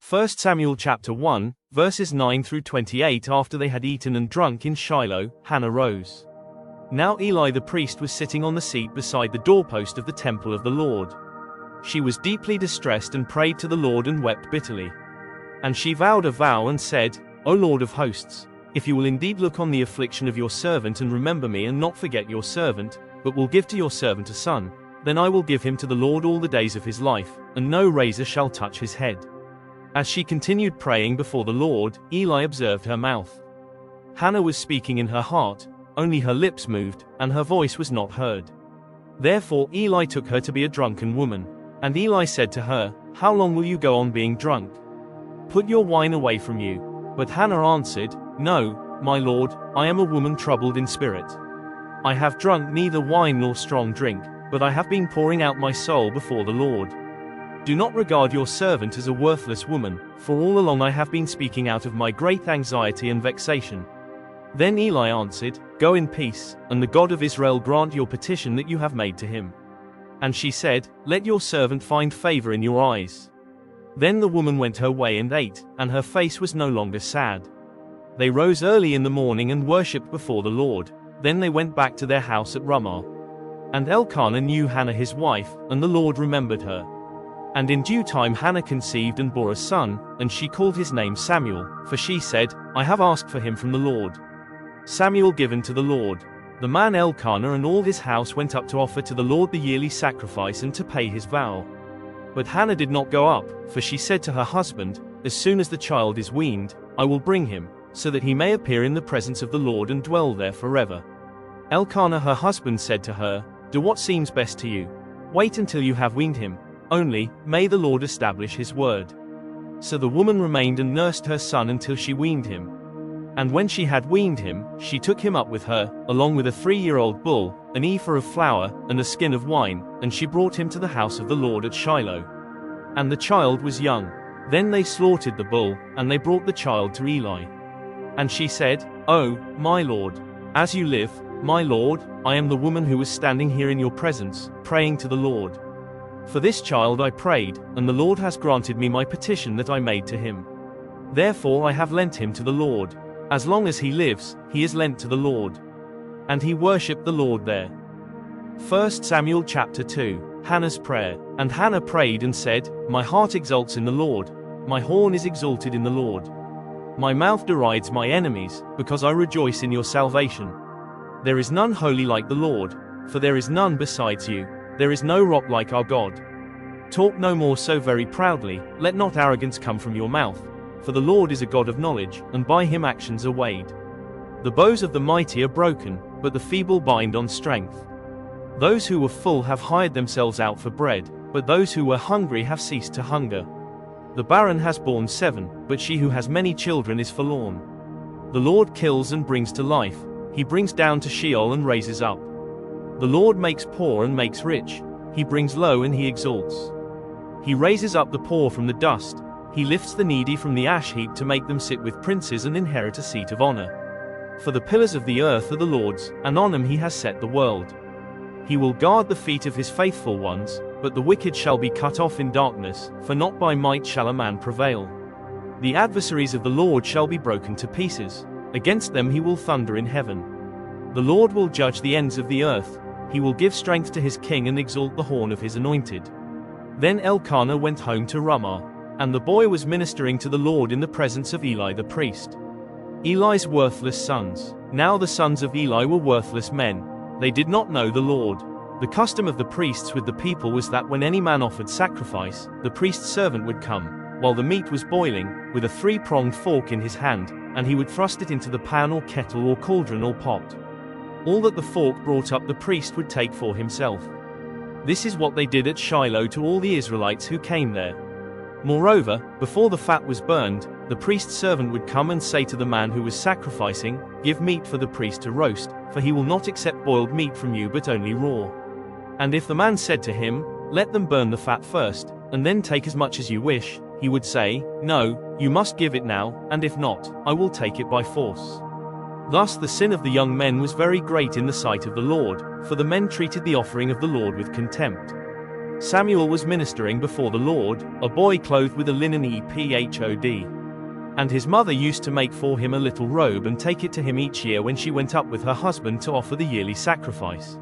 1 Samuel chapter 1, verses 9 through 28. After they had eaten and drunk in Shiloh, Hannah rose. Now Eli the priest was sitting on the seat beside the doorpost of the temple of the Lord. She was deeply distressed and prayed to the Lord and wept bitterly. And she vowed a vow and said, O Lord of hosts, if you will indeed look on the affliction of your servant and remember me and not forget your servant, but will give to your servant a son, then I will give him to the Lord all the days of his life, and no razor shall touch his head. As she continued praying before the Lord, Eli observed her mouth. Hannah was speaking in her heart, only her lips moved, and her voice was not heard. Therefore Eli took her to be a drunken woman. And Eli said to her, How long will you go on being drunk? Put your wine away from you. But Hannah answered, No, my Lord, I am a woman troubled in spirit. I have drunk neither wine nor strong drink, but I have been pouring out my soul before the Lord. Do not regard your servant as a worthless woman, for all along I have been speaking out of my great anxiety and vexation. Then Eli answered, Go in peace, and the God of Israel grant your petition that you have made to him. And she said, Let your servant find favor in your eyes. Then the woman went her way and ate, and her face was no longer sad. They rose early in the morning and worshipped before the Lord. Then they went back to their house at Ramah. And Elkanah knew Hannah his wife, and the Lord remembered her. And in due time Hannah conceived and bore a son, and she called his name Samuel, for she said, I have asked for him from the Lord. Samuel given to the Lord. The man Elkanah and all his house went up to offer to the Lord the yearly sacrifice and to pay his vow. But Hannah did not go up, for she said to her husband, As soon as the child is weaned, I will bring him, so that he may appear in the presence of the Lord and dwell there forever. Elkanah her husband said to her, Do what seems best to you. Wait until you have weaned him. Only, may the Lord establish his word. So the woman remained and nursed her son until she weaned him. And when she had weaned him, she took him up with her, along with a 3-year-old bull, an ephah of flour, and a skin of wine, and she brought him to the house of the Lord at Shiloh. And the child was young. Then they slaughtered the bull, and they brought the child to Eli. And she said, Oh, my Lord, as you live, my Lord, I am the woman who was standing here in your presence, praying to the Lord. For this child I prayed, and the Lord has granted me my petition that I made to him. Therefore I have lent him to the Lord. As long as he lives, he is lent to the Lord. And he worshipped the Lord there. 1 Samuel chapter 2, Hannah's prayer. And Hannah prayed and said, My heart exults in the Lord, my horn is exalted in the Lord. My mouth derides my enemies, because I rejoice in your salvation. There is none holy like the Lord, for there is none besides you. There is no rock like our God. Talk no more so very proudly, let not arrogance come from your mouth. For the Lord is a God of knowledge, and by him actions are weighed. The bows of the mighty are broken, but the feeble bind on strength. Those who were full have hired themselves out for bread, but those who were hungry have ceased to hunger. The barren has borne 7, but she who has many children is forlorn. The Lord kills and brings to life, he brings down to Sheol and raises up. The Lord makes poor and makes rich, he brings low and he exalts. He raises up the poor from the dust, he lifts the needy from the ash heap to make them sit with princes and inherit a seat of honor. For the pillars of the earth are the Lord's, and on them he has set the world. He will guard the feet of his faithful ones, but the wicked shall be cut off in darkness, for not by might shall a man prevail. The adversaries of the Lord shall be broken to pieces, against them he will thunder in heaven. The Lord will judge the ends of the earth, he will give strength to his king and exalt the horn of his anointed. Then Elkanah went home to Ramah, and the boy was ministering to the Lord in the presence of Eli the priest. Eli's worthless sons. Now the sons of Eli were worthless men. They did not know the Lord. The custom of the priests with the people was that when any man offered sacrifice, the priest's servant would come, while the meat was boiling, with a 3-pronged fork in his hand, and he would thrust it into the pan or kettle or cauldron or pot. All that the fork brought up the priest would take for himself. This is what they did at Shiloh to all the Israelites who came there. Moreover, before the fat was burned, the priest's servant would come and say to the man who was sacrificing, Give meat for the priest to roast, for he will not accept boiled meat from you but only raw. And if the man said to him, Let them burn the fat first, and then take as much as you wish, he would say, No, you must give it now, and if not, I will take it by force. Thus the sin of the young men was very great in the sight of the Lord, for the men treated the offering of the Lord with contempt. Samuel was ministering before the Lord, a boy clothed with a linen ephod. And his mother used to make for him a little robe and take it to him each year when she went up with her husband to offer the yearly sacrifice.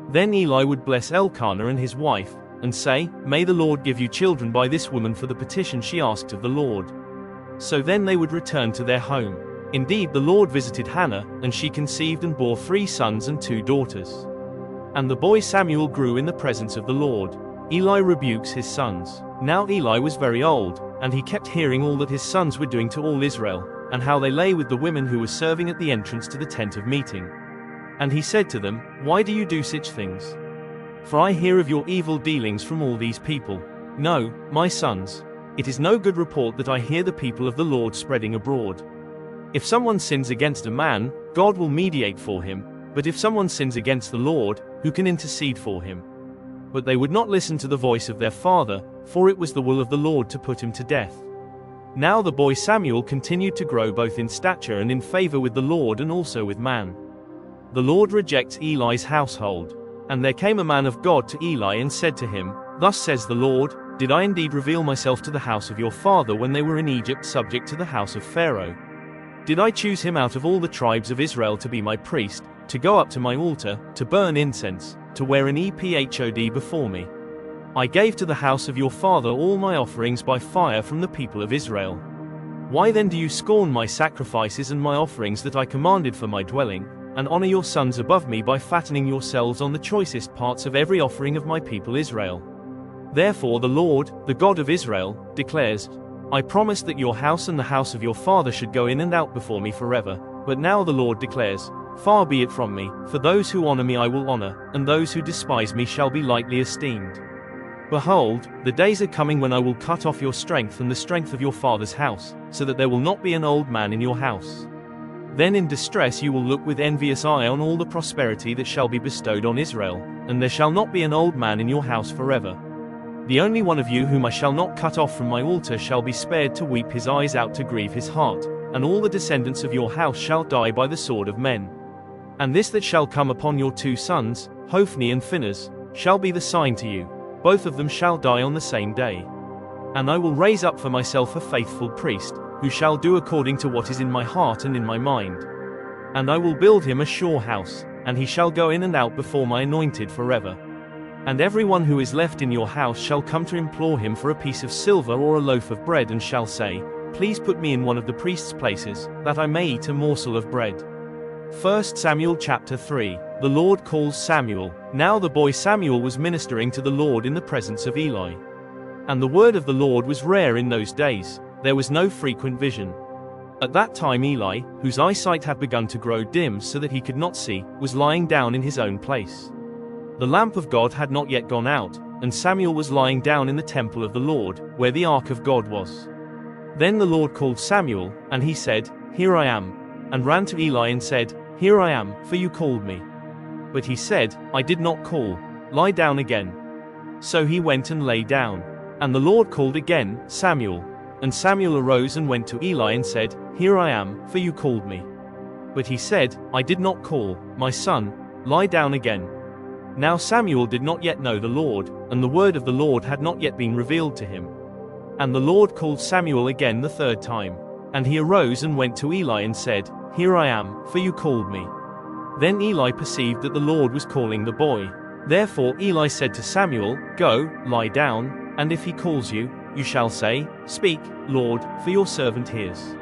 Then Eli would bless Elkanah and his wife, and say, "May the Lord give you children by this woman for the petition she asked of the Lord." So then they would return to their home. Indeed, the Lord visited Hannah, and she conceived and bore 3 sons and 2 daughters. And the boy Samuel grew in the presence of the Lord. Eli rebukes his sons. Now Eli was very old, and he kept hearing all that his sons were doing to all Israel, and how they lay with the women who were serving at the entrance to the tent of meeting. And he said to them, "Why do you do such things? For I hear of your evil dealings from all these people. No, my sons, it is no good report that I hear the people of the Lord spreading abroad. If someone sins against a man, God will mediate for him, but if someone sins against the Lord, who can intercede for him?" But they would not listen to the voice of their father, for it was the will of the Lord to put him to death. Now the boy Samuel continued to grow both in stature and in favor with the Lord and also with man. The Lord rejects Eli's household. And there came a man of God to Eli and said to him, "Thus says the Lord, did I indeed reveal myself to the house of your father when they were in Egypt subject to the house of Pharaoh? Did I choose him out of all the tribes of Israel to be my priest, to go up to my altar, to burn incense, to wear an ephod before me? I gave to the house of your father all my offerings by fire from the people of Israel. Why then do you scorn my sacrifices and my offerings that I commanded for my dwelling, and honor your sons above me by fattening yourselves on the choicest parts of every offering of my people Israel? Therefore the Lord, the God of Israel, declares, I promised that your house and the house of your father should go in and out before me forever, but now the Lord declares, far be it from me, for those who honor me I will honor, and those who despise me shall be lightly esteemed. Behold, the days are coming when I will cut off your strength and the strength of your father's house, so that there will not be an old man in your house. Then in distress you will look with envious eye on all the prosperity that shall be bestowed on Israel, and there shall not be an old man in your house forever. The only one of you whom I shall not cut off from my altar shall be spared to weep his eyes out to grieve his heart, and all the descendants of your house shall die by the sword of men. And this that shall come upon your 2 sons, Hophni and Phinehas, shall be the sign to you. Both of them shall die on the same day. And I will raise up for myself a faithful priest, who shall do according to what is in my heart and in my mind. And I will build him a sure house, and he shall go in and out before my anointed forever. And everyone who is left in your house shall come to implore him for a piece of silver or a loaf of bread and shall say, please put me in one of the priest's places, that I may eat a morsel of bread. 1 Samuel chapter 3. The Lord calls Samuel. Now the boy Samuel was ministering to the Lord in the presence of Eli. And the word of the Lord was rare in those days. There was no frequent vision. At that time Eli, whose eyesight had begun to grow dim so that he could not see, was lying down in his own place. The lamp of God had not yet gone out, and Samuel was lying down in the temple of the Lord, where the ark of God was. Then the Lord called Samuel, and he said, Here I am, and ran to Eli and said, Here I am, for you called me. But he said, I did not call, lie down again. So he went and lay down. And the Lord called again, Samuel. And Samuel arose and went to Eli and said, Here I am, for you called me. But he said, I did not call, my son, lie down again. Now Samuel did not yet know the Lord, and the word of the Lord had not yet been revealed to him. And the Lord called Samuel again the 3rd time. And he arose and went to Eli and said, Here I am, for you called me. Then Eli perceived that the Lord was calling the boy. Therefore Eli said to Samuel, Go, lie down, and if he calls you, you shall say, Speak, Lord, for your servant hears.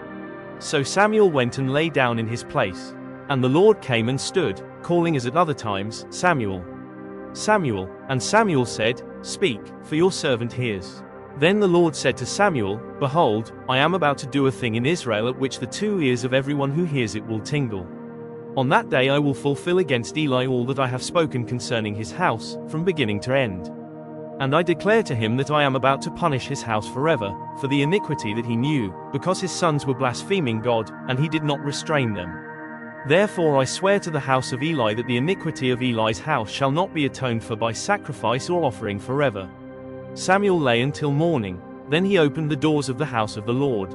So Samuel went and lay down in his place. And the Lord came and stood, calling as at other times, Samuel. Samuel, and Samuel said, Speak, for your servant hears. Then the Lord said to Samuel, Behold, I am about to do a thing in Israel at which the 2 ears of everyone who hears it will tingle. On that day I will fulfill against Eli all that I have spoken concerning his house, from beginning to end. And I declare to him that I am about to punish his house forever, for the iniquity that he knew, because his sons were blaspheming God, and he did not restrain them. Therefore I swear to the house of Eli that the iniquity of Eli's house shall not be atoned for by sacrifice or offering forever. Samuel lay until morning, then he opened the doors of the house of the Lord.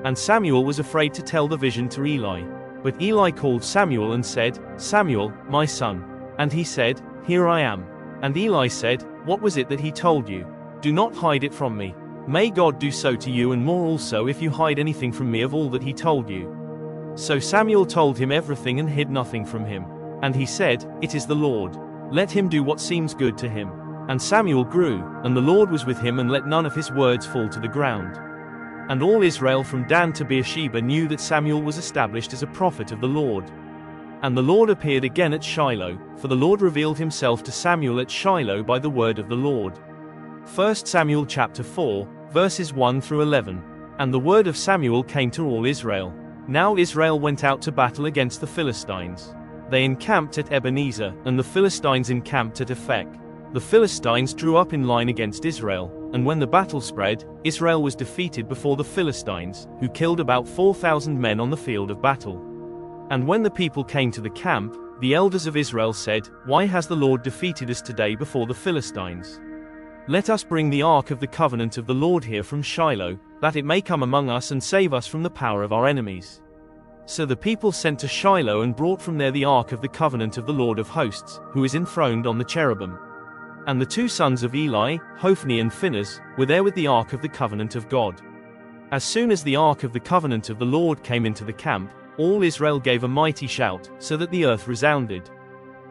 And Samuel was afraid to tell the vision to Eli. But Eli called Samuel and said, Samuel, my son. And he said, Here I am. And Eli said, "What was it that he told you? Do not hide it from me. May God do so to you and more also if you hide anything from me of all that he told you." So Samuel told him everything and hid nothing from him. And he said, "It is the Lord. Let him do what seems good to him." And Samuel grew, and the Lord was with him and let none of his words fall to the ground. And all Israel from Dan to Beersheba knew that Samuel was established as a prophet of the Lord. And the Lord appeared again at Shiloh, for the Lord revealed himself to Samuel at Shiloh by the word of the Lord. 1 Samuel chapter 4, verses 1 through 11. And the word of Samuel came to all Israel. Now Israel went out to battle against the Philistines. They encamped at Ebenezer, and the Philistines encamped at Aphek. The Philistines drew up in line against Israel, and when the battle spread, Israel was defeated before the Philistines, who killed about 4,000 men on the field of battle. And when the people came to the camp, the elders of Israel said, "Why has the Lord defeated us today before the Philistines? Let us bring the ark of the covenant of the Lord here from Shiloh, that it may come among us and save us from the power of our enemies." So the people sent to Shiloh and brought from there the ark of the covenant of the Lord of hosts, who is enthroned on the cherubim. And the two sons of Eli, Hophni and Phinehas, were there with the ark of the covenant of God. As soon as the ark of the covenant of the Lord came into the camp, all Israel gave a mighty shout, so that the earth resounded.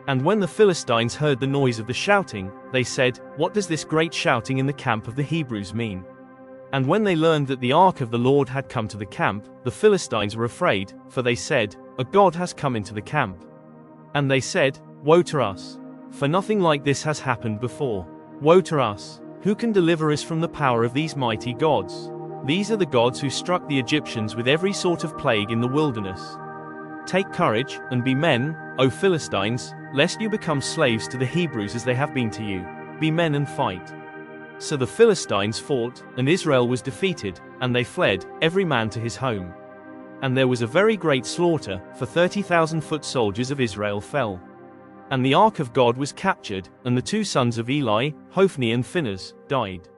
And when the Philistines heard the noise of the shouting, they said, "What does this great shouting in the camp of the Hebrews mean?" And when they learned that the ark of the Lord had come to the camp, the Philistines were afraid, for they said, "A god has come into the camp." And they said, "Woe to us! For nothing like this has happened before. Woe to us! Who can deliver us from the power of these mighty gods? These are the gods who struck the Egyptians with every sort of plague in the wilderness. Take courage, and be men, O Philistines, lest you become slaves to the Hebrews as they have been to you. Be men and fight." So the Philistines fought, and Israel was defeated, and they fled, every man to his home. And there was a very great slaughter, for 30,000 foot soldiers of Israel fell. And the ark of God was captured, and the two sons of Eli, Hophni and Phinehas, died.